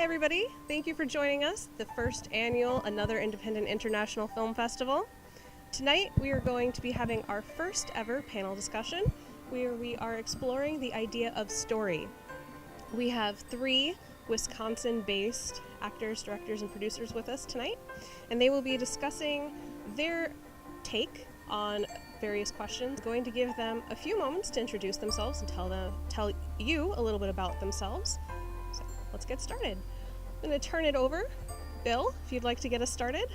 Hi everybody, thank you for joining us, the first annual Another Independent International Film Festival. Tonight we are going to be having our first ever panel discussion where we are exploring the idea of story. We have 3 Wisconsin-based actors, directors, and producers with us tonight, and they will be discussing their take on various questions. I'm going to give them a few moments to introduce themselves and tell you a little bit about themselves. So let's get started. I'm going to turn it over. Bill, if you'd like to get us started.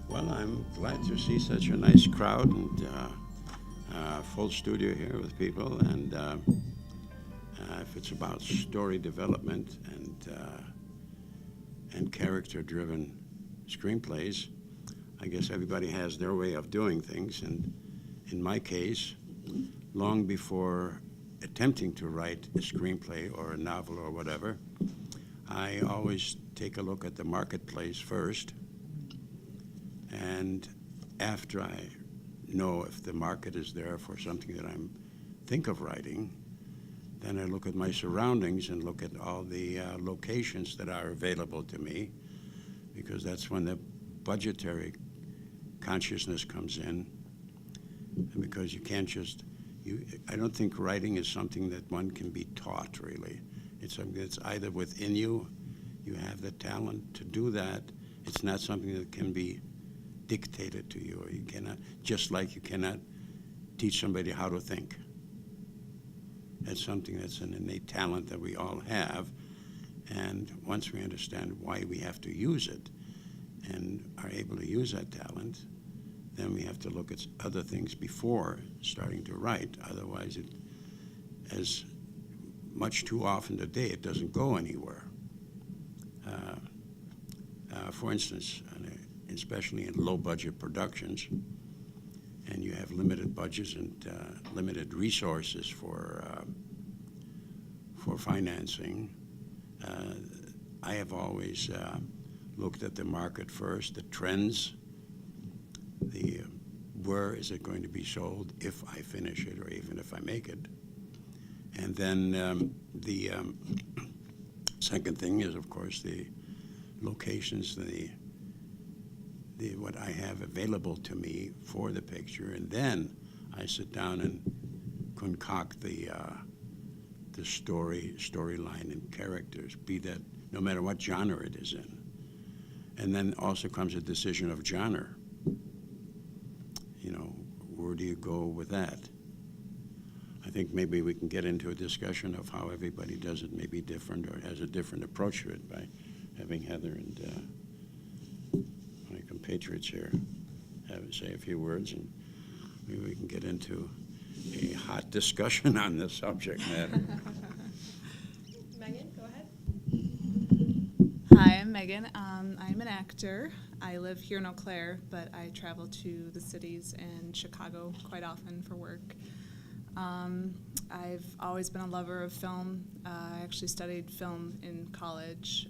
Well, I'm glad to see such a nice crowd and full studio here with people. And if it's about story development and character-driven screenplays, I guess everybody has their way of doing things. And in my case, long before attempting to write a screenplay or a novel or whatever, I always take a look at the marketplace first. And after I know if the market is there for something that I think of writing, then I look at my surroundings and look at all the locations that are available to me, because that's when the budgetary consciousness comes in. And because you can't just, I don't think writing is something that one can be taught, really. It's something that's either within you, you have the talent to do that. It's not something that can be dictated to you, or you cannot, just like you cannot teach somebody how to think. That's something that's an innate talent that we all have, and once we understand why we have to use it and are able to use that talent, then we have to look at other things before starting to write. Otherwise, it, as much too often today, it doesn't go anywhere. For instance, especially in low-budget productions, and you have limited budgets and limited resources for financing, I have always looked at the market first, the trends, where is it going to be sold if I finish it or even if I make it. And then the second thing is, of course, the locations, what I have available to me for the picture, and then I sit down and concoct the storyline and characters, be that no matter what genre it is in. And then also comes a decision of genre. You know, where do you go with that? I think maybe we can get into a discussion of how everybody does it, maybe different, or has a different approach to it, by having Heather and my compatriots here say a few words, and maybe we can get into a hot discussion on this subject matter. Megan, go ahead. Hi, I'm Megan. I'm an actor. I live here in Eau Claire, but I travel to the cities and Chicago quite often for work. I've always been a lover of film. I actually studied film in college,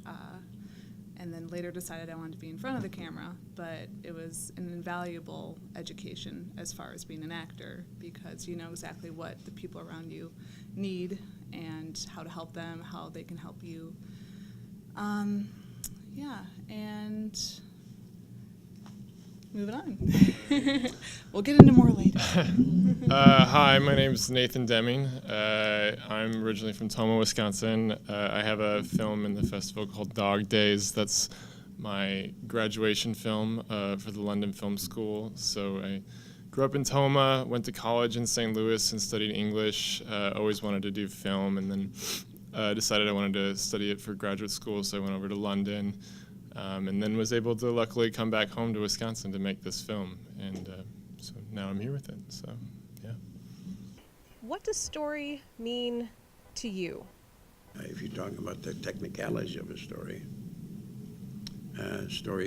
and then later decided I wanted to be in front of the camera, but it was an invaluable education as far as being an actor, because you know exactly what the people around you need and how to help them, how they can help you. And moving on. We'll get into more later. Hi, my name is Nathan Deming. I'm originally from Tomah, Wisconsin. I have a film in the festival called Dog Days. That's my graduation film for the London Film School. So I grew up in Tomah, went to college in St. Louis and studied English. Always wanted to do film, and then decided I wanted to study it for graduate school, so I went over to London. And then was able to luckily come back home to Wisconsin to make this film, and so now I'm here with it. So, yeah. What does story mean to you? If you're talking about the technicalities of a story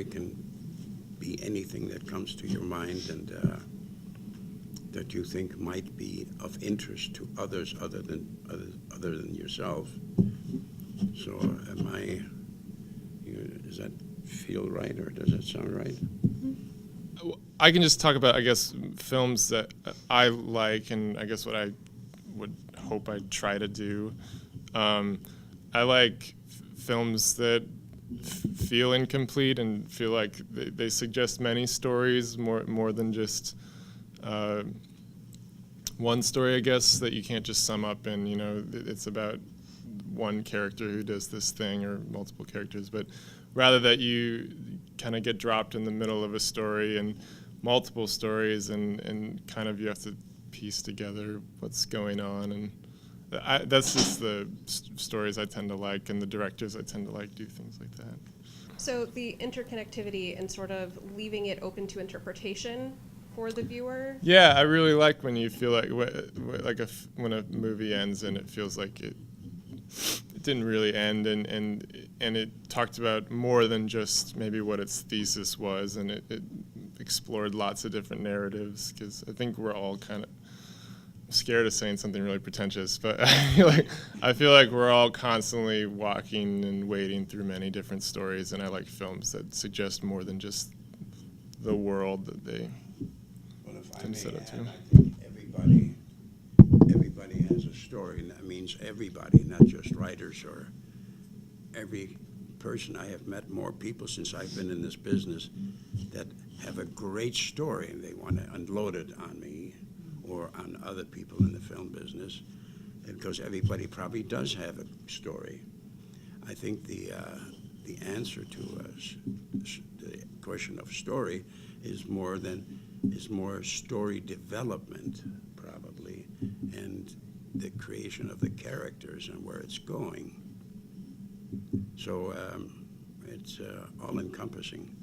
can be anything that comes to your mind and that you think might be of interest to others other than yourself. So, does that feel right, or does that sound right? I can just talk about, I guess, films that I like, and I guess what I would hope I'd try to do. I like films that feel incomplete and feel like they suggest many stories, more than just one story, I guess, that you can't just sum up in, it's about one character who does this thing or multiple characters, but rather that you kind of get dropped in the middle of a story and multiple stories and kind of you have to piece together what's going on. And that's just the stories I tend to like, and the directors I tend to like do things like that. So the interconnectivity and sort of leaving it open to interpretation for the viewer. Yeah, I really like when you feel like when a movie ends and it feels like it didn't really end, and it talked about more than just maybe what its thesis was, and it explored lots of different narratives, because I think we're all kind of scared of saying something really pretentious, but I feel like we're all constantly walking and wading through many different stories, and I like films that suggest more than just the world that they can set up to. I think everybody has a story, and that means everybody, not just writers or every person. I have met more people since I've been in this business that have a great story and they want to unload it on me or on other people in the film business, because everybody probably does have a story. I think the answer to the question of story is more story development, probably, and the creation of the characters and where it's going. So it's all-encompassing.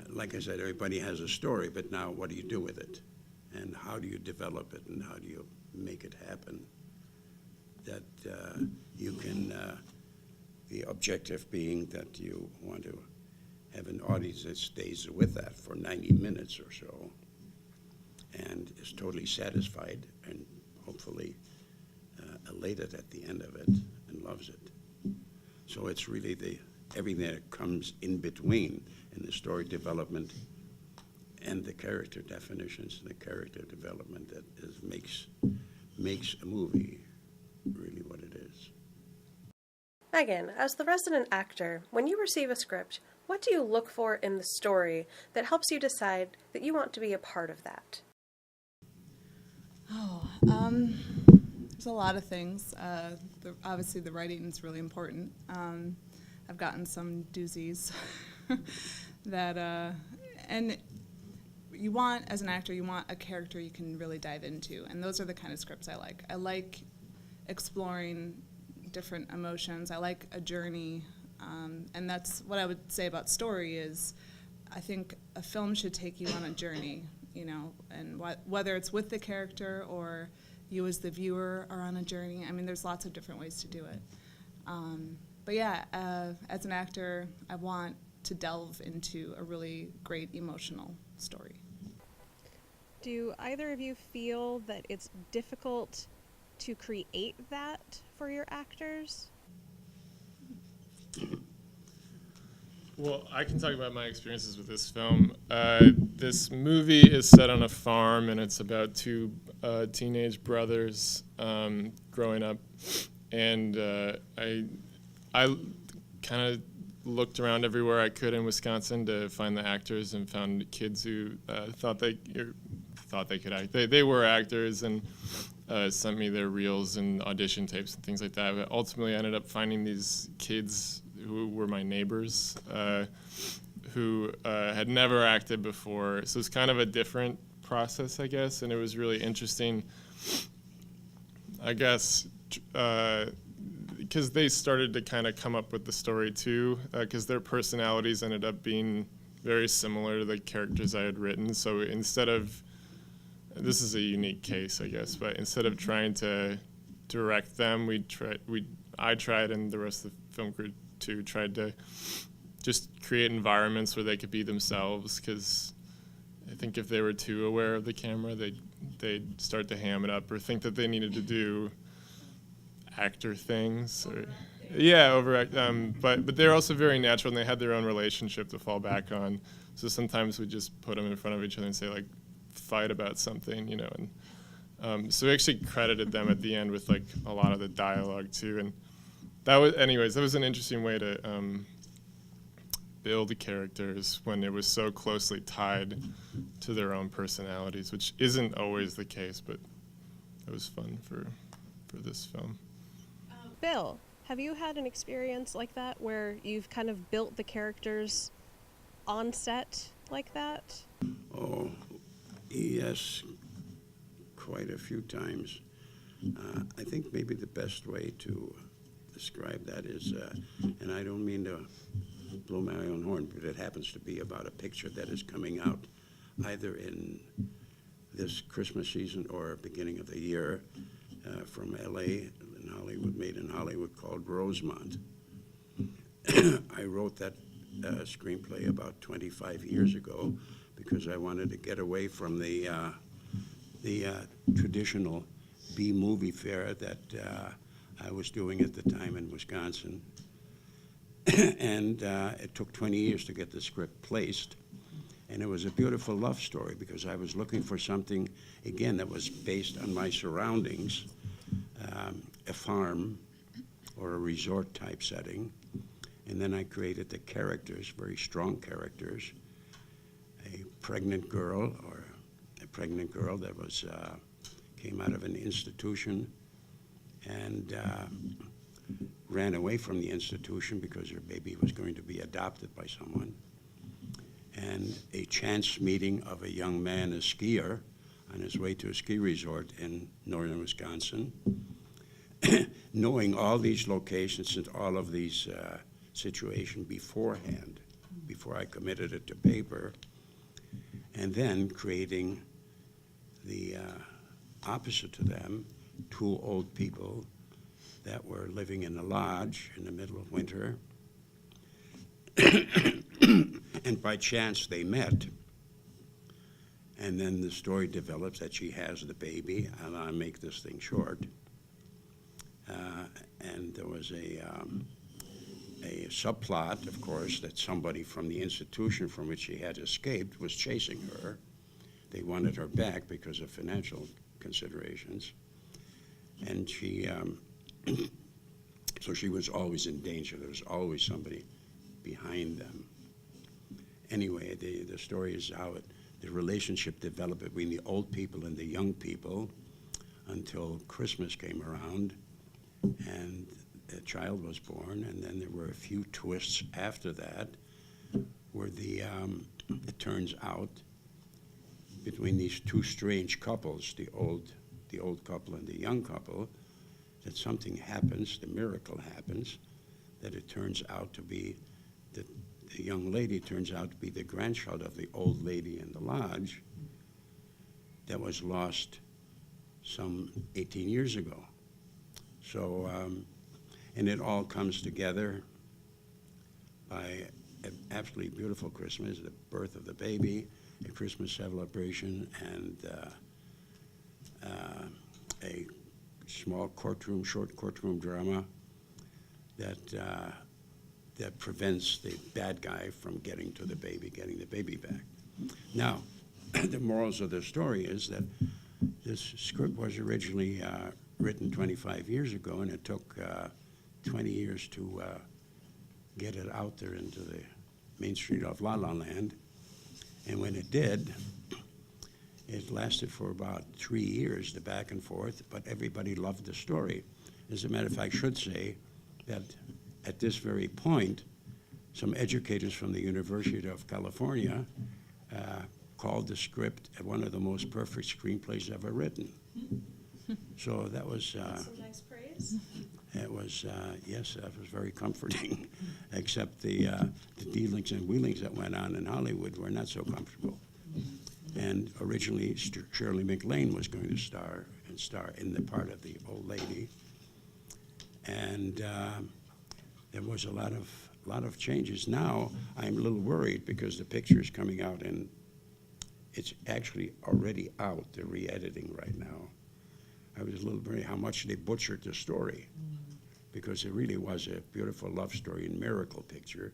Like I said, everybody has a story, but now what do you do with it? And how do you develop it, and how do you make it happen? That you can, the objective being that you want to have an audience that stays with that for 90 minutes or so and is totally satisfied and hopefully elated at the end of it and loves it. So it's really everything that comes in between in the story development and the character definitions and the character development that makes a movie really what it is. Megan, as the resident actor, when you receive a script, what do you look for in the story that helps you decide that you want to be a part of that? There's a lot of things. Obviously, the writing is really important. I've gotten some doozies that, and you want, as an actor, you want a character you can really dive into, and those are the kind of scripts I like. I like exploring different emotions. I like a journey, and that's what I would say about story is I think a film should take you on a journey, and whether it's with the character or you as the viewer are on a journey. I mean, there's lots of different ways to do it. But yeah, as an actor, I want to delve into a really great emotional story. Do either of you feel that it's difficult to create that for your actors? Well, I can talk about my experiences with this film. This movie is set on a farm, and it's about two teenage brothers growing up. And I kind of looked around everywhere I could in Wisconsin to find the actors, and found kids who thought they could act. They were actors, and sent me their reels and audition tapes and things like that. But ultimately, I ended up finding these kids who were my neighbors, who had never acted before. So it's kind of a different process, I guess, and it was really interesting, I guess, because they started to kind of come up with the story too, because their personalities ended up being very similar to the characters I had written. So instead of, this is a unique case, I guess, but instead of trying to direct them, I tried, and the rest of the film crew too, tried to just create environments where they could be themselves, because I think if they were too aware of the camera, they'd start to ham it up or think that they needed to do actor things, or overact. But they're also very natural, and they had their own relationship to fall back on. So sometimes we just put them in front of each other and say, like, fight about something, and so we actually credited them at the end with like a lot of the dialogue too. And that was an interesting way to build the characters when it was so closely tied to their own personalities, which isn't always the case, but it was fun for this film. Bill, have you had an experience like that where you've kind of built the characters on set like that? Oh, yes, quite a few times. I think maybe the best way to describe that is, and I don't mean to blow my own horn, but it happens to be about a picture that is coming out either in this Christmas season or beginning of the year from L.A., in Hollywood, made in Hollywood, called Rosemont. I wrote that screenplay about 25 years ago because I wanted to get away from the traditional B-movie fare that I was doing at the time in Wisconsin. And it took 20 years to get the script placed. And it was a beautiful love story because I was looking for something, again, that was based on my surroundings, a farm or a resort type setting. And then I created the characters, very strong characters, a pregnant girl that was came out of an institution and ran away from the institution because her baby was going to be adopted by someone. And a chance meeting of a young man, a skier, on his way to a ski resort in northern Wisconsin. Knowing all these locations and all of these situations beforehand, before I committed it to paper, and then creating the opposite to them, two old people that were living in a lodge in the middle of winter. And by chance they met. And then the story develops that she has the baby, and I make this thing short. And there was a subplot, of course, that somebody from the institution from which she had escaped was chasing her. They wanted her back because of financial considerations. And she, so she was always in danger. There was always somebody behind them. Anyway, the story is how the relationship developed between the old people and the young people until Christmas came around and a child was born, and then there were a few twists after that where it turns out between these two strange couples, the old couple and the young couple, that something happens, the miracle happens, that it turns out to be that the young lady turns out to be the grandchild of the old lady in the lodge that was lost some 18 years ago. So, and it all comes together by an absolutely beautiful Christmas, the birth of the baby, a Christmas celebration, and a small short courtroom drama that prevents the bad guy from getting the baby back. Now, the morals of the story is that this script was originally written 25 years ago, and it took 20 years to get it out there into the main street of La La Land. And when it did, it lasted for about 3 years, the back and forth, but everybody loved the story. As a matter of fact, I should say that at this very point, some educators from the University of California called the script one of the most perfect screenplays ever written. So that was... Some nice praise. It was, yes, that was very comforting, except the dealings and wheelings that went on in Hollywood were not so comfortable. And originally, Shirley MacLaine was going to star in the part of the old lady. And there was a lot of changes. Now, I'm a little worried because the picture is coming out and it's actually already out. They're re-editing right now. I was a little worried how much they butchered the story, because it really was a beautiful love story and miracle picture.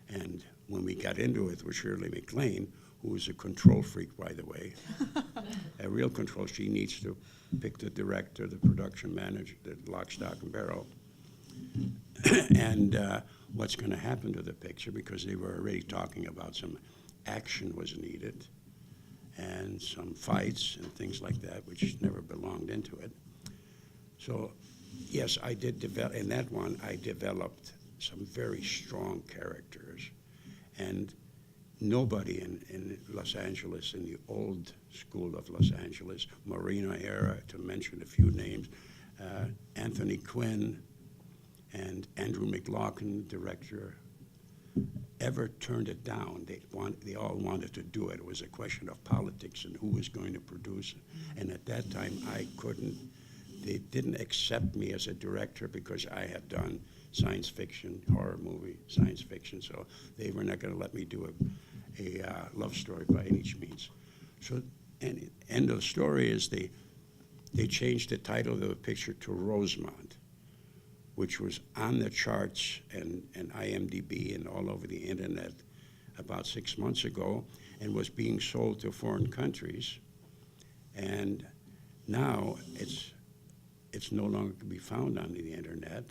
And when we got into it with Shirley MacLaine, who was a control freak, by the way, a real control, she needs to pick the director, the production manager, the lock, stock, and barrel. and what's going to happen to the picture, because they were already talking about some action was needed and some fights and things like that, which never belonged into it. So, yes, I did develop, in that one, I developed some very strong characters. And nobody in Los Angeles, in the old school of Los Angeles, Marina era, to mention a few names, Anthony Quinn and Andrew McLaughlin, director, ever turned it down. They all wanted to do it. It was a question of politics and who was going to produce it. And at that time, I couldn't. They didn't accept me as a director because I had done science fiction, horror movie, science fiction, so they were not going to let me do a love story by any means. So, and end of the story is they changed the title of the picture to Rosemont, which was on the charts and IMDb and all over the internet about 6 months ago, and was being sold to foreign countries. And now it's no longer can be found on the internet,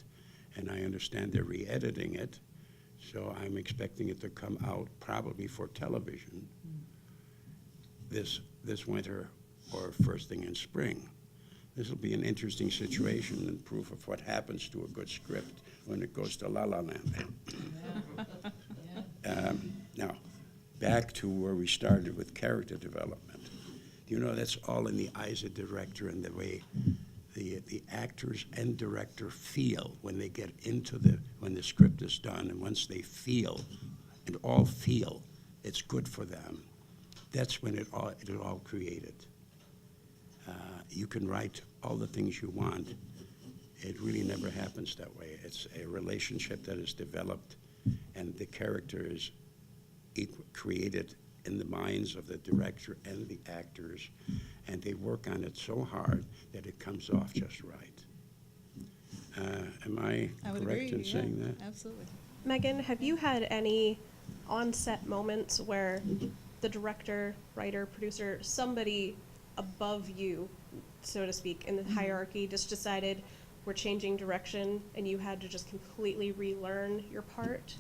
and I understand they're re-editing it, so I'm expecting it to come out probably for television this winter or first thing in spring. This will be an interesting situation and proof of what happens to a good script when it goes to La La Land. Now, back to where we started with character development. You know, that's all in the eyes of the director and the way the actors and director feel when they get into when the script is done, and once they feel, and all feel it's good for them, that's when it'll all created. You can write all the things you want. It really never happens that way. It's a relationship that is developed, and the character is created in the minds of the director and the actors, and they work on it so hard that it comes off just right. Am I would correct agree, in saying that? Absolutely. Megan, have you had any on-set moments where the director, writer, producer, somebody above you, so to speak, in the hierarchy just decided we're changing direction and you had to just completely relearn your part?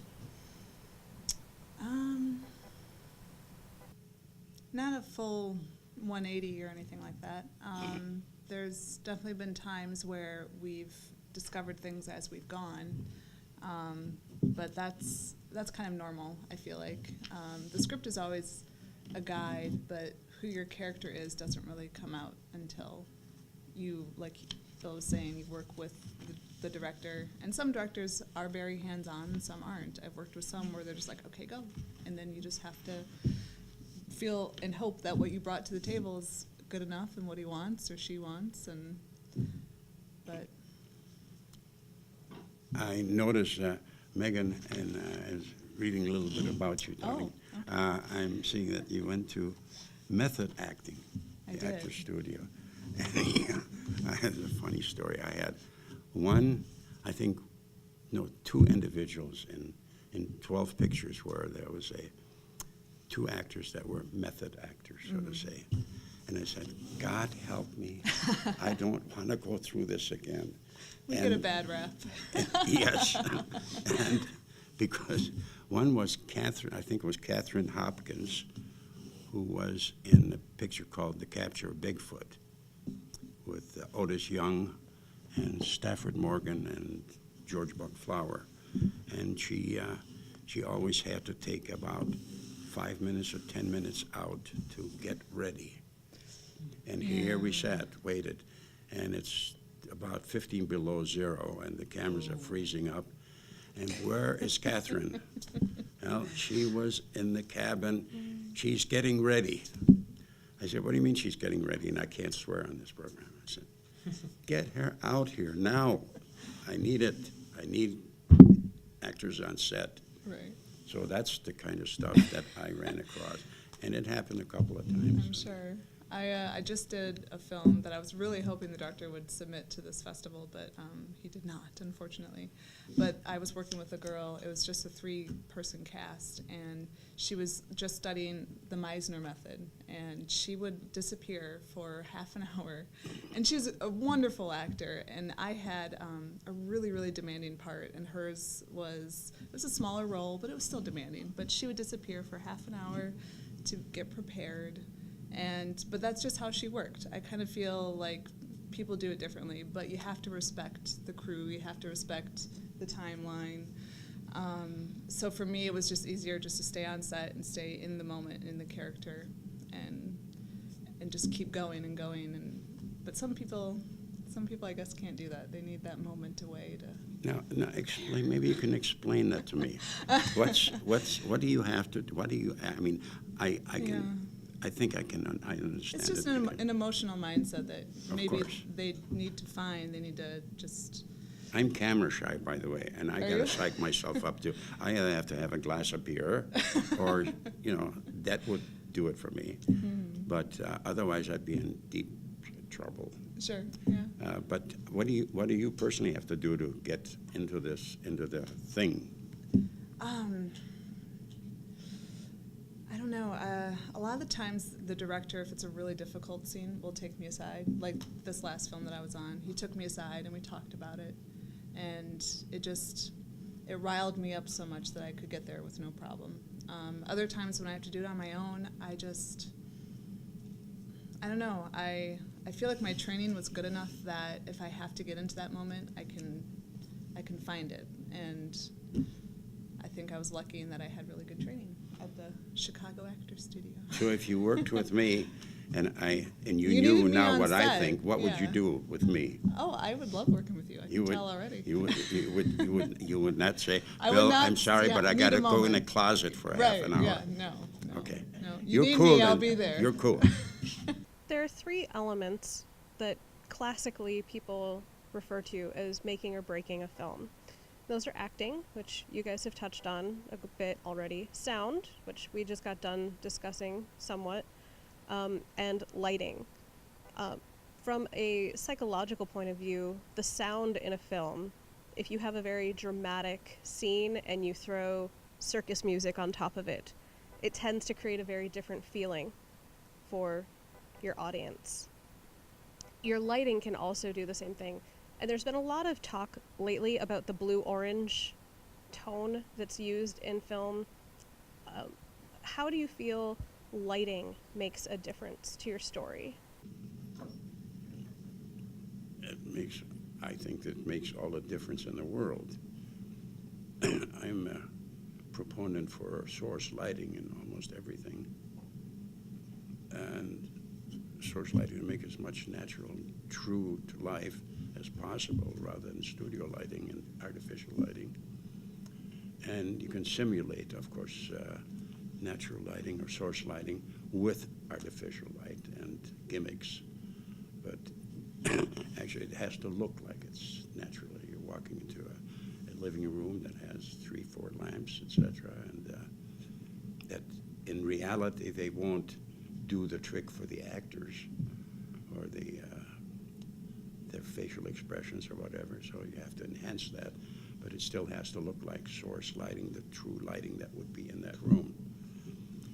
Not a full 180 or anything like that. There's definitely been times where we've discovered things as we've gone, but that's kind of normal, I feel like. The script is always a guide, but who your character is doesn't really come out until you, like Bill was saying, you work with the director. And some directors are very hands-on and some aren't. I've worked with some where they're just like, okay, go. And then you just have to feel and hope that what you brought to the table is good enough and what he wants or she wants. But I noticed Megan is reading a little bit about you, Deming. Oh, okay. I'm seeing that you went to method acting, I the did. actor studio. And I had a funny story. I had two individuals in 12 pictures where there was two actors that were method actors, so to say. And I said, God help me. I don't want to go through this again. We get a bad rap. Yes. And because one was Catherine, I think it was Catherine Hopkins, who was in a picture called The Capture of Bigfoot with Otis Young and Stafford Morgan and George Buck Flower. And she always had to take about 5 minutes or 10 minutes out to get ready. And here we sat, waited, and it's about 15 below zero, and the cameras are freezing up. And where is Catherine? Well, she was in the cabin. She's getting ready. I said, what do you mean she's getting ready? And I can't swear on this program. I said, get her out here now. I need it. I need actors on set. Right. So that's the kind of stuff that I ran across. And it happened a couple of times. I'm sure. I just did a film that I was really hoping the director would submit to this festival, but he did not, unfortunately. But I was working with a girl. It was just a 3-person cast, and she was just studying the Meisner method, and she would disappear for half an hour. And she's a wonderful actor, and I had a really, really demanding part, and hers was, it was a smaller role, but it was still demanding. But she would disappear for half an hour to get prepared. But that's just how she worked. I kind of feel like people do it differently, but you have to respect the crew, you have to respect the timeline. So for me, it was just easier just to stay on set and stay in the moment, in the character, and just keep going and going. But some people I guess can't do that. They need that moment away to. Now, explain. Maybe you can explain that to me. What do you have to? What do you? I mean, I can. Yeah. I think I can. I understand. It's just it. an emotional mindset that Of maybe course. they need to find. They need to just. I'm camera shy, by the way, and I Are gotta you? psych myself up to. I either have to have a glass of beer, or that would do it for me. Mm-hmm. But otherwise, I'd be in deep trouble. Sure. Yeah. But what do you personally have to do to get into the thing? I don't know. A lot of the times, the director, if it's a really difficult scene, will take me aside. Like this last film that I was on, he took me aside and we talked about it, and it riled me up so much that I could get there with no problem. Other times when I have to do it on my own, I don't know. I feel like my training was good enough that if I have to get into that moment, I can find it. And I think I was lucky in that I had really good training at the Chicago Actors Studio. So if you worked with me, and you You knew needed me now on what I set, think, what would you yeah. do with me? Oh, I would love working with you. I can tell already. You would not say, I would Bill, not, I'm sorry, yeah, but I need got a to go in a moment. closet for Right, half an hour. yeah, no. Okay. No, You're need cool me, I'll then. be there. You're cool. There are 3 elements that classically people refer to as making or breaking a film. Those are acting, which you guys have touched on a bit already, sound, which we just got done discussing somewhat, and lighting. From a psychological point of view, the sound in a film, if you have a very dramatic scene and you throw circus music on top of it, it tends to create a very different feeling for your audience. Your lighting can also do the same thing. And there's been a lot of talk lately about the blue-orange tone that's used in film. How do you feel lighting makes a difference to your story? I think that makes all the difference in the world. I'm a proponent for source lighting in almost everything. And source lighting to make as much natural, true to life as possible, rather than studio lighting and artificial lighting. And you can simulate, of course, natural lighting or source lighting with artificial light and gimmicks. But actually, it has to look like it's natural. You're walking into a living room that has 3-4 lamps, etc., and that in reality they won't do the trick for the actors or their facial expressions or whatever, so you have to enhance that, but it still has to look like source lighting, the true lighting that would be in that room.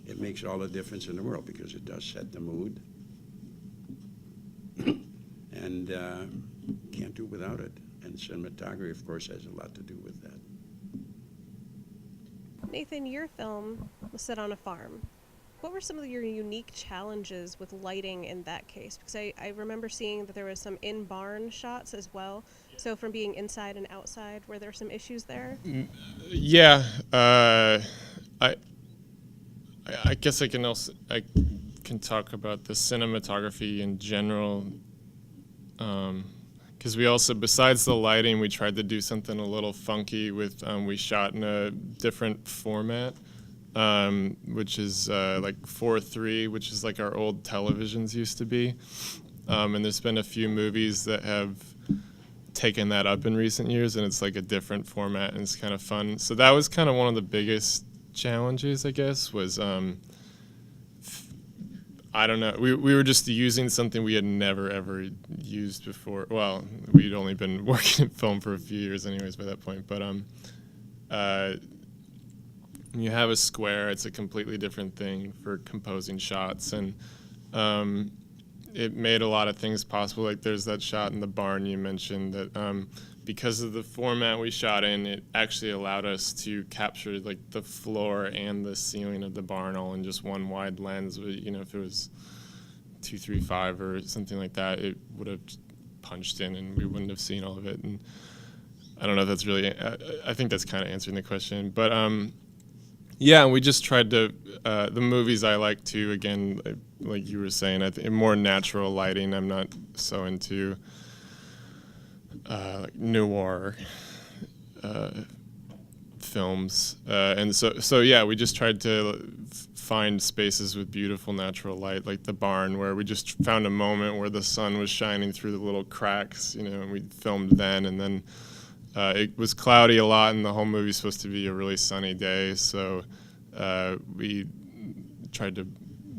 It makes all the difference in the world because it does set the mood, and can't do without it. And cinematography, of course, has a lot to do with that. Nathan, your film was set on a farm. What were some of your unique challenges with lighting in that case? Because I remember seeing that there was some in-barn shots as well. So from being inside and outside, were there some issues there? Yeah, I guess I can talk about the cinematography in general, because we also, besides the lighting, we tried to do something a little funky with, we shot in a different format, which is like 4:3, which is like our old televisions used to be. And there's been a few movies that have taken that up in recent years, and it's like a different format, and it's kind of fun. So that was kind of one of the biggest challenges, I guess, was I don't know. We were just using something we had never, ever used before. Well, we'd only been working in film for a few years anyways by that point. But when you have a square, it's a completely different thing for composing shots. And it made a lot of things possible. Like there's that shot in the barn you mentioned that because of the format we shot in, it actually allowed us to capture like the floor and the ceiling of the barn all in just one wide lens. You know, if it was 235 or something like that, it would have punched in and we wouldn't have seen all of it. And I don't know if that's really, I think that's kind of answering the question. But yeah, we just tried to, the movies I like too, again, like you were saying, I think more natural lighting. I'm not so into like noir films. And so yeah, we just tried to find spaces with beautiful natural light, like the barn, where we just found a moment where the sun was shining through the little cracks, you know, and we filmed then. And then it was cloudy a lot, and the whole movie's supposed to be a really sunny day, so we tried to,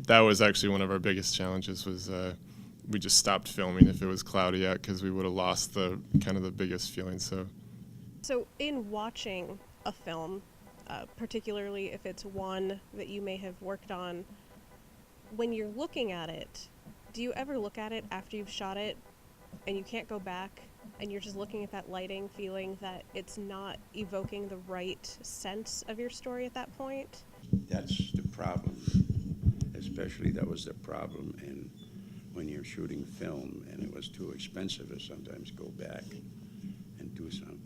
that was actually one of our biggest challenges, was we just stopped filming if it was cloudy out, because we would have lost the kind of the biggest feeling. So in watching a film, particularly if it's one that you may have worked on, when you're looking at it, do you ever look at it after you've shot it and you can't go back and you're just looking at that lighting, feeling that it's not evoking the right sense of your story at that point? That's the problem. Especially that was the problem when you're shooting film, and it was too expensive to sometimes go back and do some,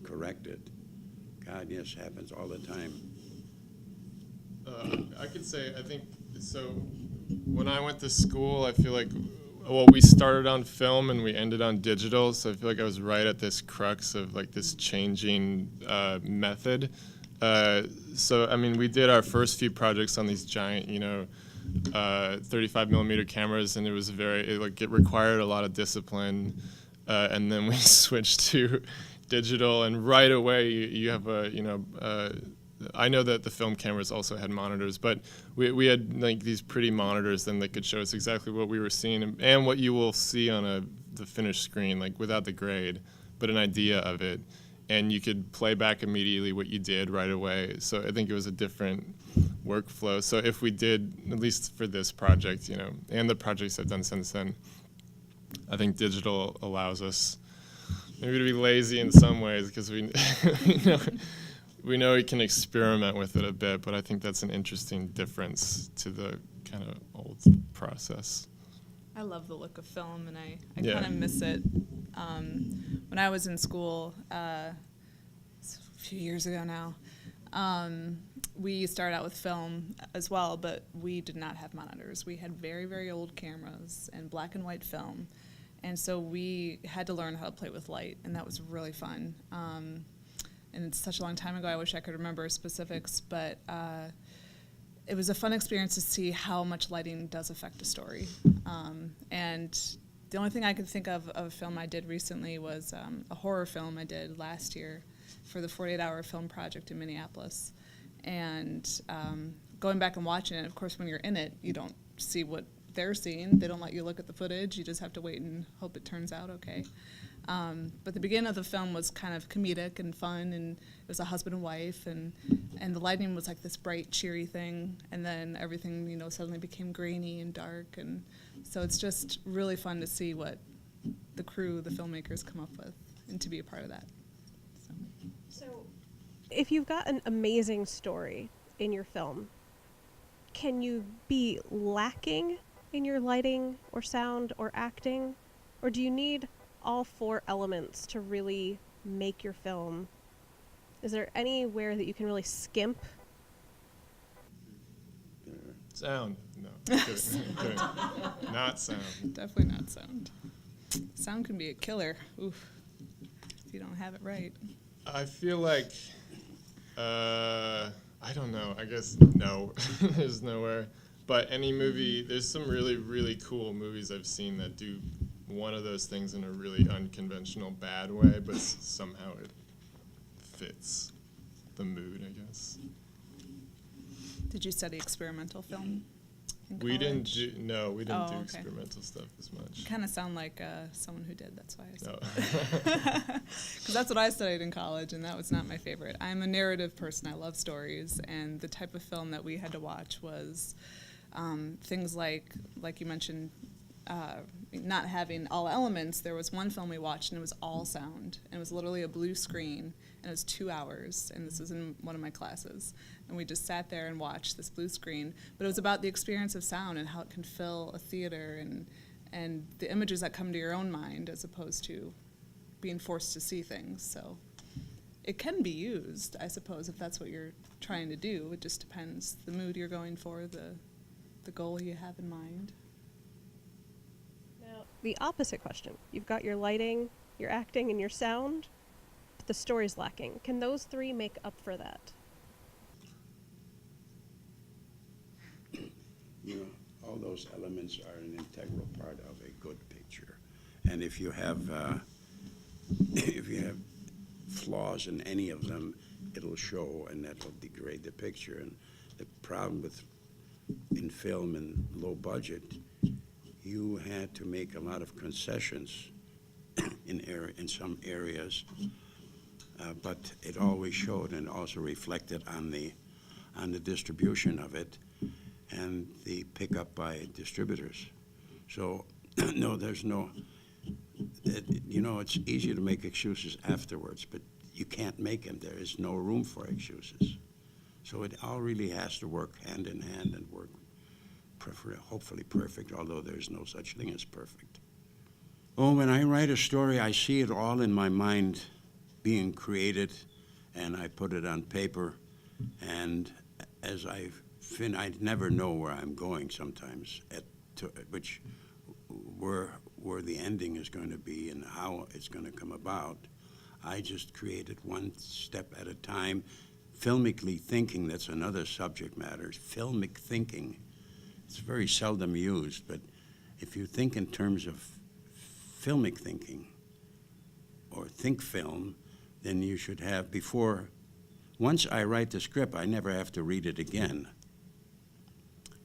correct it. God, yes, happens all the time. I could say, I think, so when I went to school, I feel like, well, we started on film and we ended on digital, so I feel like I was right at this crux of like this changing method. So, I mean, we did our first few projects on these giant, 35 millimeter cameras, and it was it required a lot of discipline. And then we switched to digital, and right away you have I know that the film cameras also had monitors, but we had like these pretty monitors then that could show us exactly what we were seeing and what you will see on the finished screen, like without the grade, but an idea of it. And you could play back immediately what you did right away. So I think it was a different workflow. So if we did, at least for this project, and the projects I've done since then, I think digital allows us maybe to be lazy in some ways, because we know we can experiment with it a bit, but I think that's an interesting difference to the kind of old process. I love the look of film, and I kind of miss it. When I was in school, it's a few years ago now, we started out with film as well, but we did not have monitors. We had very, very old cameras and black and white film, and so we had to learn how to play with light, and that was really fun. And it's such a long time ago, I wish I could remember specifics, but it was a fun experience to see how much lighting does affect a story. And the only thing I could think of a film I did recently was a horror film I did last year for the 48-hour film project in Minneapolis. And going back and watching it, of course, when you're in it, you don't see what they're seeing. They don't let you look at the footage. You just have to wait and hope it turns out okay. But the beginning of the film was kind of comedic and fun, and it was a husband and wife, and the lighting was like this bright, cheery thing, and then everything, suddenly became grainy and dark, and so it's just really fun to see what the crew, the filmmakers, come up with, and to be a part of that. So if you've got an amazing story in your film, can you be lacking in your lighting or sound or acting, or do you need all four elements to really make your film? Is there anywhere that you can really skimp? Sound. No. Kidding. Not sound. Definitely not sound. Sound can be a killer. Oof. If you don't have it right. I feel like, I don't know. I guess no. There's nowhere. But any movie, there's some really, really cool movies I've seen that do one of those things in a really unconventional bad way, but somehow it fits the mood, I guess. Did you study experimental film? in We didn't college? we didn't Oh, do okay. experimental stuff as much. Kind of sound like someone who did. That's why I said No. because that's what I studied in college, and that was not my favorite. I'm a narrative person. I love stories, and the type of film that we had to watch was things like you mentioned, not having all elements. There was one film we watched, and it was all sound, and it was literally a blue screen, and it was 2 hours, and this was in one of my classes, and we just sat there and watched this blue screen. But it was about the experience of sound and how it can fill a theater and the images that come to your own mind as opposed to being forced to see things. So it can be used, I suppose, if that's what you're trying to do. It just depends the mood you're going for, the goal you have in mind. Now, the opposite question. You've got your lighting, your acting, and your sound, but the story's lacking. Can those three make up for that? You know, all those elements are an integral part of a good picture. And if you have flaws in any of them, it'll show, and that'll degrade the picture. And the problem in film and low budget, you had to make a lot of concessions in some areas, but it always showed and also reflected on the distribution of it and the pickup by distributors. So, no, there's no, it's easy to make excuses afterwards, but you can't make them. There is no room for excuses. So it all really has to work hand in hand and work hopefully perfect, although there's no such thing as perfect. Oh, when I write a story, I see it all in my mind being created, and I put it on paper, and as I never know where I'm going sometimes, where the ending is going to be and how it's going to come about. I just create it one step at a time. Filmically thinking, that's another subject matter. Filmic thinking, it's very seldom used, but if you think in terms of filmic thinking or think film, then you should have once I write the script, I never have to read it again.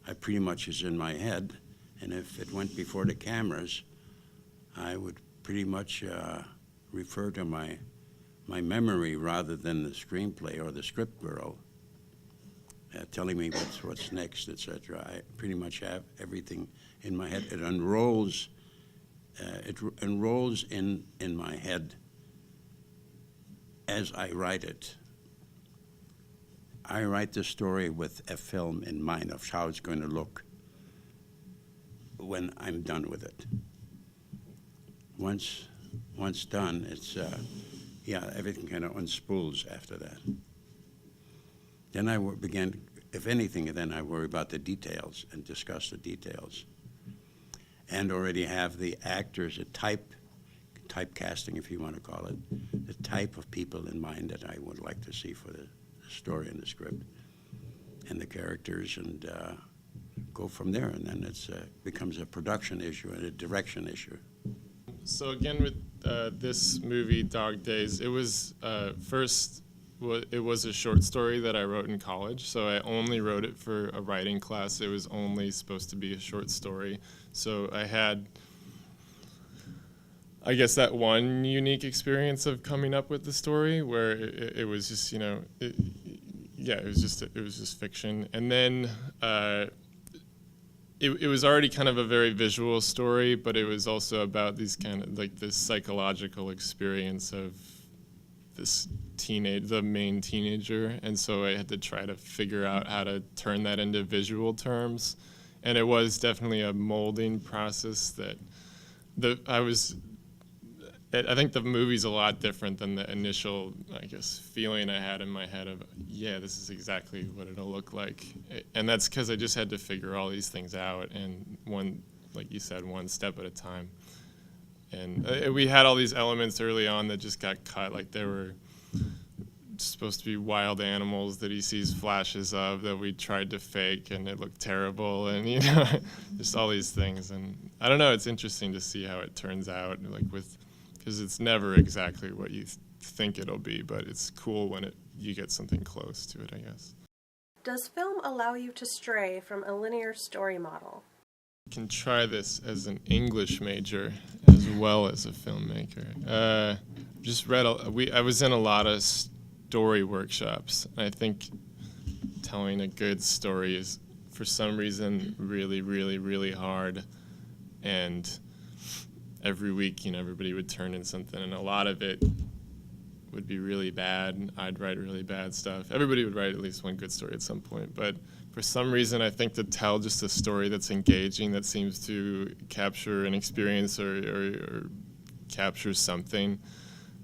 I pretty much is in my head, and if it went before the cameras, I would pretty much refer to my memory rather than the screenplay or the script girl telling me what's next, etc. I pretty much have everything in my head. It unrolls. It enrolls in my head as I write it. I write the story with a film in mind of how it's going to look when I'm done with it. Once done, it's everything kind of unspools after that. Then I begin, if anything, then I worry about the details and discuss the details, and already have the actors, typecasting, if you want to call it, the type of people in mind that I would like to see for the story and the script and the characters, and go from there. And then it becomes a production issue and a direction issue. So again, with this movie, Dog Days, it was it was a short story that I wrote in college. So I only wrote it for a writing class. It was only supposed to be a short story. So I had, I guess, that one unique experience of coming up with the story where it was just, it was just fiction. And then it was already kind of a very visual story, but it was also about these kind of like this psychological experience of the main teenager. And so I had to try to figure out how to turn that into visual terms. And it was definitely a molding process that I think the movie's a lot different than the initial, I guess, feeling I had in my head of, this is exactly what it'll look like. And that's because I just had to figure all these things out, and like you said, one step at a time. And we had all these elements early on that just got cut, like they were supposed to be wild animals that he sees flashes of that we tried to fake, and it looked terrible, and just all these things. And I don't know, it's interesting to see how it turns out, because it's never exactly what you think it'll be, but it's cool when you get something close to it, I guess. Does film allow you to stray from a linear story model? Can try this as an English major as well as a filmmaker. Just read. I was in a lot of story workshops. And I think telling a good story is, for some reason, really, really, really hard. And every week, everybody would turn in something, and a lot of it would be really bad. I'd write really bad stuff. Everybody would write at least one good story at some point, but for some reason, I think to tell just a story that's engaging, that seems to capture an experience or capture something,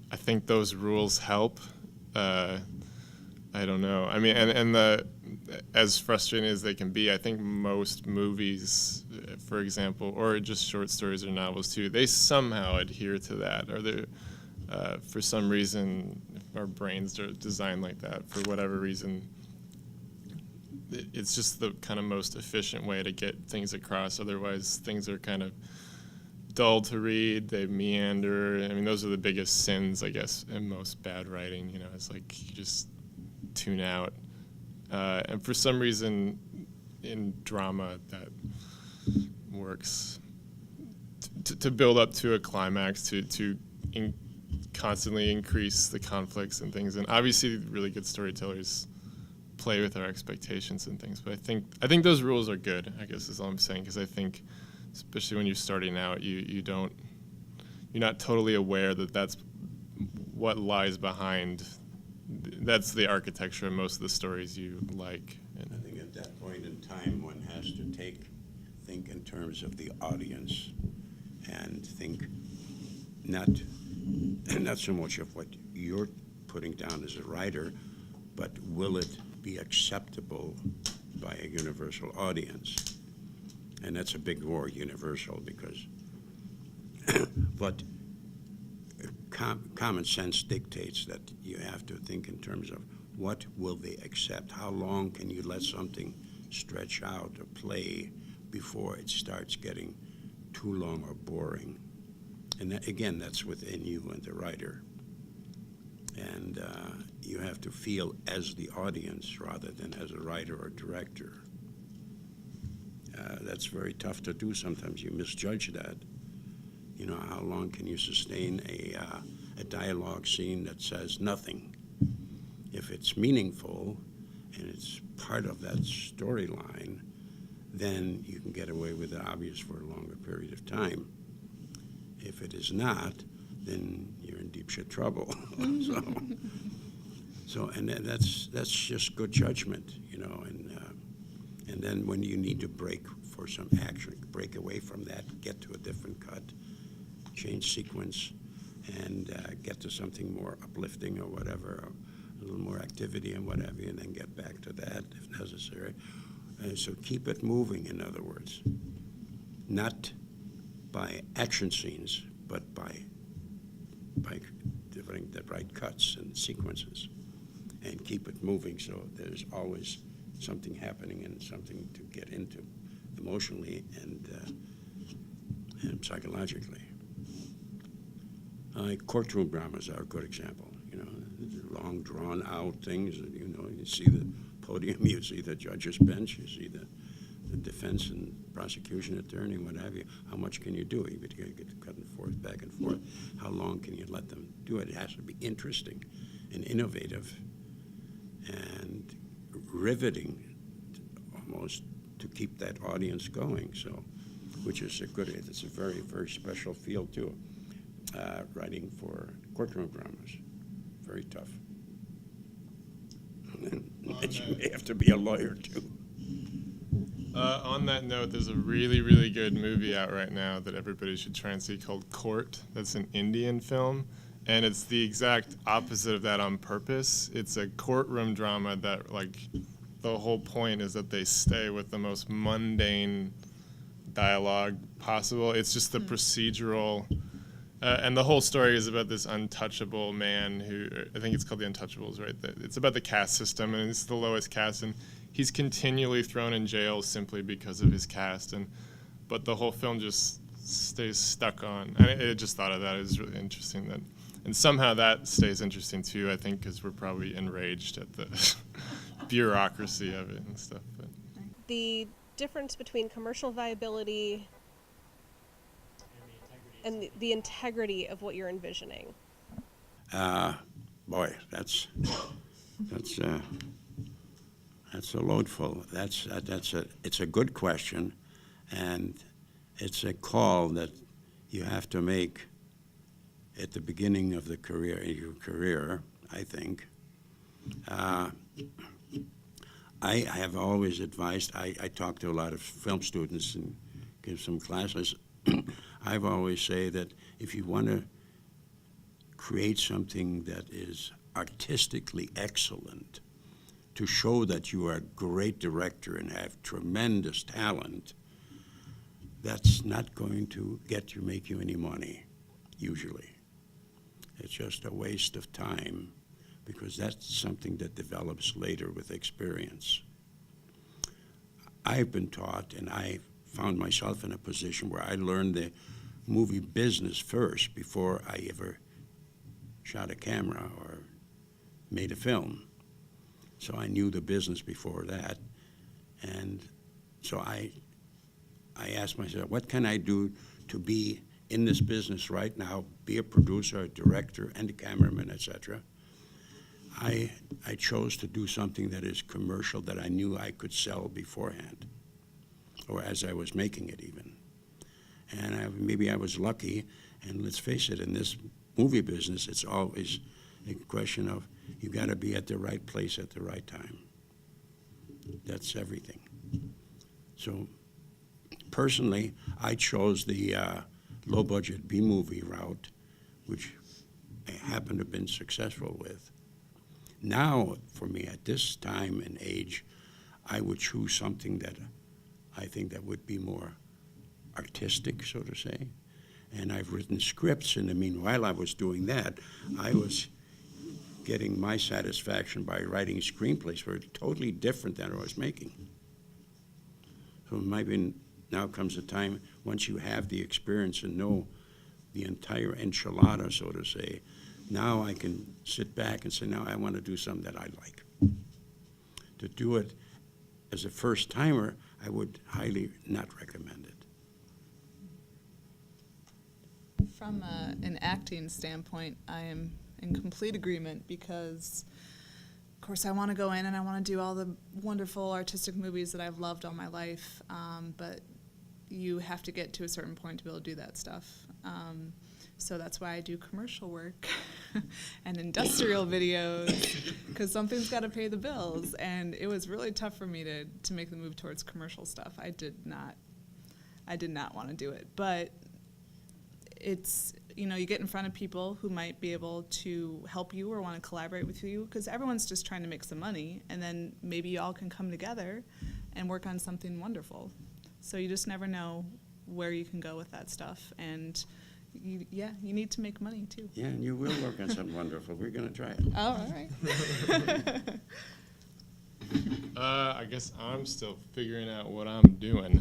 I think those rules help. I don't know. I mean, and as frustrating as they can be, I think most movies, for example, or just short stories or novels too, they somehow adhere to that, or they're for some reason, our brains are designed like that. For whatever reason, it's just the kind of most efficient way to get things across. Otherwise, things are kind of dull to read. They meander. I mean, those are the biggest sins, I guess, in most bad writing. It's like you just tune out. And for some reason, in drama, that works to build up to a climax, to constantly increase the conflicts and things. And obviously, really good storytellers play with our expectations and things. But I think those rules are good, I guess is all I'm saying, because I think, especially when you're starting out, you're not totally aware that that's what lies behind. That's the architecture of most of the stories you like. And I think at that point in time, one has to think in terms of the audience, and think not so much of what you're putting down as a writer, but will it be acceptable by a universal audience? And that's a big word, universal, because but common sense dictates that you have to think in terms of what will they accept? How long can you let something stretch out or play before it starts getting too long or boring? And that, again, that's within you and the writer. And you have to feel as the audience rather than as a writer or director. That's very tough to do. Sometimes you misjudge that. How long can you sustain a dialogue scene that says nothing? If it's meaningful and it's part of that storyline, then you can get away with the obvious for a longer period of time. If it is not, then you're in deep shit trouble. So that's just good judgment, and then when you need to break for some action, break away from that, get to a different cut, change sequence, and get to something more uplifting or whatever, a little more activity and what have you, and then get back to that if necessary. So keep it moving, in other words, not by action scenes, but by delivering the right cuts and sequences, and keep it moving so there's always something happening and something to get into emotionally and psychologically. Courtroom dramas are a good example. Long, drawn-out things. You see the podium, you see the judge's bench, you see the defense and prosecution attorney, what have you. How much can you do? You get cut and forth, back and forth. How long can you let them do it? It has to be interesting and innovative and riveting, almost, to keep that audience going. So, which is it's a very, very special field too. Writing for courtroom dramas, very tough. And you may have to be a lawyer too. On that note, there's a really, really good movie out right now that everybody should try and see called Court. That's an Indian film, and it's the exact opposite of that on purpose. It's a courtroom drama that, the whole point is that they stay with the most mundane dialogue possible. It's just the procedural, and the whole story is about this untouchable man who, I think it's called The Untouchables, right? It's about the caste system, and it's the lowest caste, and he's continually thrown in jail simply because of his caste, but the whole film just stays stuck on. I just thought of that. It was really interesting and somehow that stays interesting too, I think, because we're probably enraged at the bureaucracy of it and stuff. But. The difference between commercial viability and the integrity of what you're envisioning. Boy, that's a loadful. It's a good question, and it's a call that you have to make at the beginning of your career, I think. I have always advised, I talk to a lot of film students and give some classes. I've always say that if you want to create something that is artistically excellent, to show that you are a great director and have tremendous talent, that's not going to make you any money, usually. It's just a waste of time, because that's something that develops later with experience. I've been taught, and I found myself in a position where I learned the movie business first before I ever shot a camera or made a film. So I knew the business before that. And so I asked myself, what can I do to be in this business right now, be a producer, a director, and a cameraman, etc. I chose to do something that is commercial, that I knew I could sell beforehand, or as I was making it even. And maybe I was lucky, and let's face it, in this movie business, it's always a question of you got to be at the right place at the right time. That's everything. So personally, I chose the low-budget B-movie route, which I happen to have been successful with. Now, for me, at this time and age, I would choose something that I think that would be more artistic, so to say. And I've written scripts, and I mean, while I was doing that, I was getting my satisfaction by writing screenplays that were totally different than I was making. So maybe now comes a time, once you have the experience and know the entire enchilada, so to say, now I can sit back and say, now I want to do something that I like. To do it as a first-timer, I would highly not recommend it. From an acting standpoint, I am in complete agreement, because, of course, I want to go in and I want to do all the wonderful artistic movies that I've loved all my life, but you have to get to a certain point to be able to do that stuff. So that's why I do commercial work and industrial videos, because something's got to pay the bills. And it was really tough for me to make the move towards commercial stuff. I did not want to do it, but it's, you get in front of people who might be able to help you or want to collaborate with you, because everyone's just trying to make some money, and then maybe you all can come together and work on something wonderful. So you just never know where you can go with that stuff, and you need to make money too. Yeah, and you will work on something wonderful. We're going to try it. Oh, all right. I guess I'm still figuring out what I'm doing.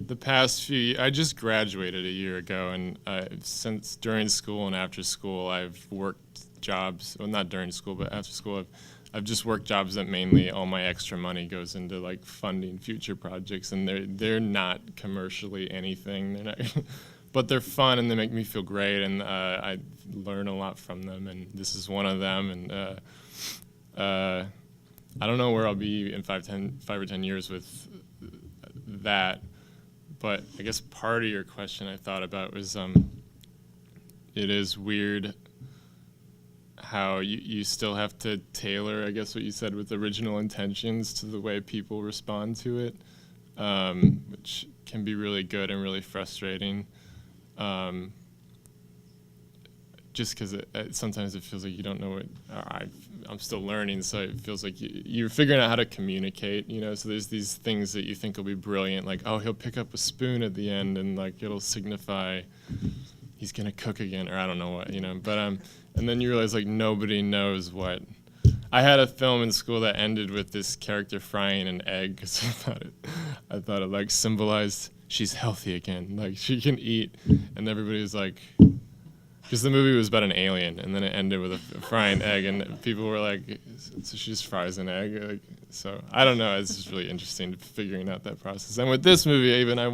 The past few, I just graduated a year ago, and since during school and after school, I've worked jobs. Well, not during school, but after school, I've just worked jobs that mainly all my extra money goes into like funding future projects, and they're not commercially anything. They're not, but they're fun and they make me feel great, and I learn a lot from them. And this is one of them. And I don't know where I'll be in 5 or 10 years with that. But I guess part of your question I thought about was it is weird how you still have to tailor, I guess what you said, with original intentions to the way people respond to it, which can be really good and really frustrating. Just because sometimes it feels like you don't know what, I'm still learning, so it feels like you're figuring out how to communicate, so there's these things that you think will be brilliant, like, oh, he'll pick up a spoon at the end and like it'll signify he's gonna cook again, or I don't know what, but and then you realize like nobody knows what. I had a film in school that ended with this character frying an egg, because I thought it like symbolized she's healthy again, like she can eat, and everybody was like, because the movie was about an alien, and then it ended with a frying egg, and people were like, "So she just fries an egg?" Like, so I don't know. It's just really interesting figuring out that process. And with this movie, even I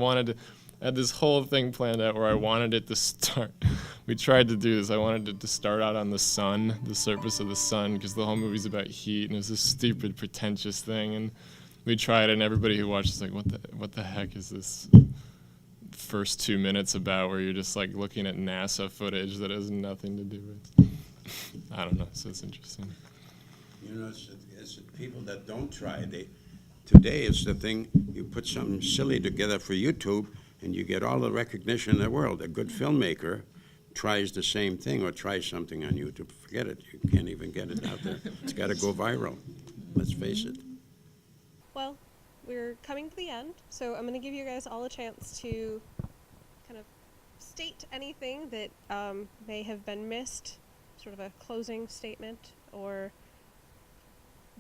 had this whole thing planned out where I wanted it to start. We tried to do this. I wanted it to start out on the sun, the surface of the sun, because the whole movie's about heat, and it was this stupid, pretentious thing. And we tried it, and everybody who watched was like, "What the heck is this first 2 minutes about?" Where you're just like looking at NASA footage that has nothing to do with. I don't know. So it's interesting. You know, it's the people that don't try. Today it's the thing. You put something silly together for YouTube, and you get all the recognition in the world. A good filmmaker tries the same thing or tries something on YouTube. Forget it. You can't even get it out there. It's got to go viral. Let's face it. Well, we're coming to the end, so I'm going to give you guys all a chance to kind of state anything that may have been missed, sort of a closing statement or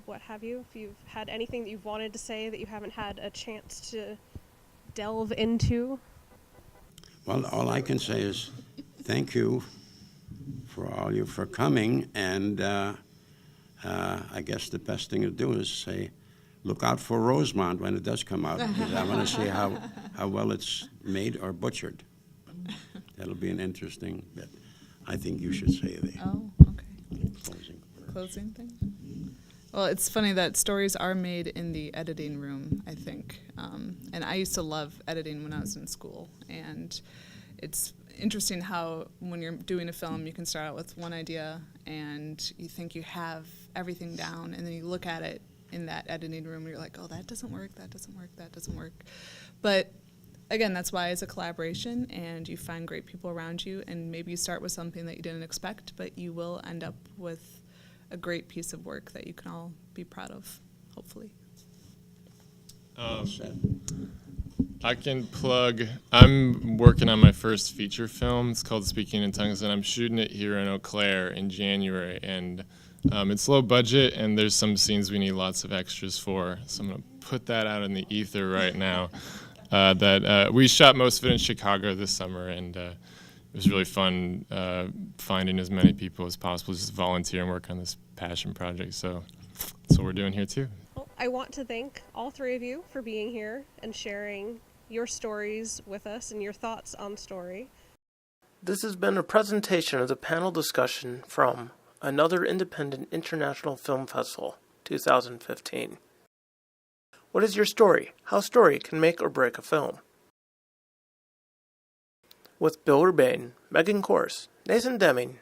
what have you. If you've had anything that you've wanted to say that you haven't had a chance to delve into. Well, all I can say is thank you for coming, and I guess the best thing to do is say, look out for Rosemont when it does come out, because I want to see how well it's made or butchered. That'll be an interesting bit. I think you should say the Closing thing? Well, it's funny that stories are made in the editing room, I think. And I used to love editing when I was in school. And it's interesting how when you're doing a film, you can start out with one idea and you think you have everything down, and then you look at it in that editing room and you're like, oh, that doesn't work, that doesn't work, that doesn't work. But again, that's why it's a collaboration, and you find great people around you, and maybe you start with something that you didn't expect, but you will end up with a great piece of work that you can all be proud of, hopefully. I can plug, I'm working on my first feature film. It's called Speaking in Tongues, and I'm shooting it here in Eau Claire in January. And it's low budget, and there's some scenes we need lots of extras for. So I'm going to put that out in the ether right now. We shot most of it in Chicago this summer, and it was really fun finding as many people as possible, just volunteer and work on this passion project. So that's what we're doing here too. Well, I want to thank all three of you for being here and sharing your stories with us and your thoughts on story. This has been a presentation of the panel discussion from Another Independent International Film Festival 2015. What is your story? How story can make or break a film? With Bill Rebane, Megan Corse, Nathan Deming,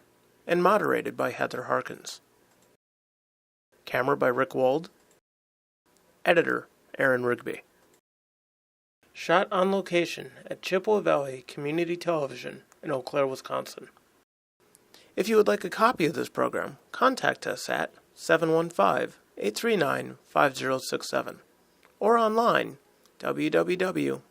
and moderated by Heather Harkins. Camera by Rick Wold. Editor, Aaron Rigby. Shot on location at Chippewa Valley Community Television in Eau Claire, Wisconsin. If you would like a copy of this program, contact us at 715-839-5067 or online www.cvctv.org.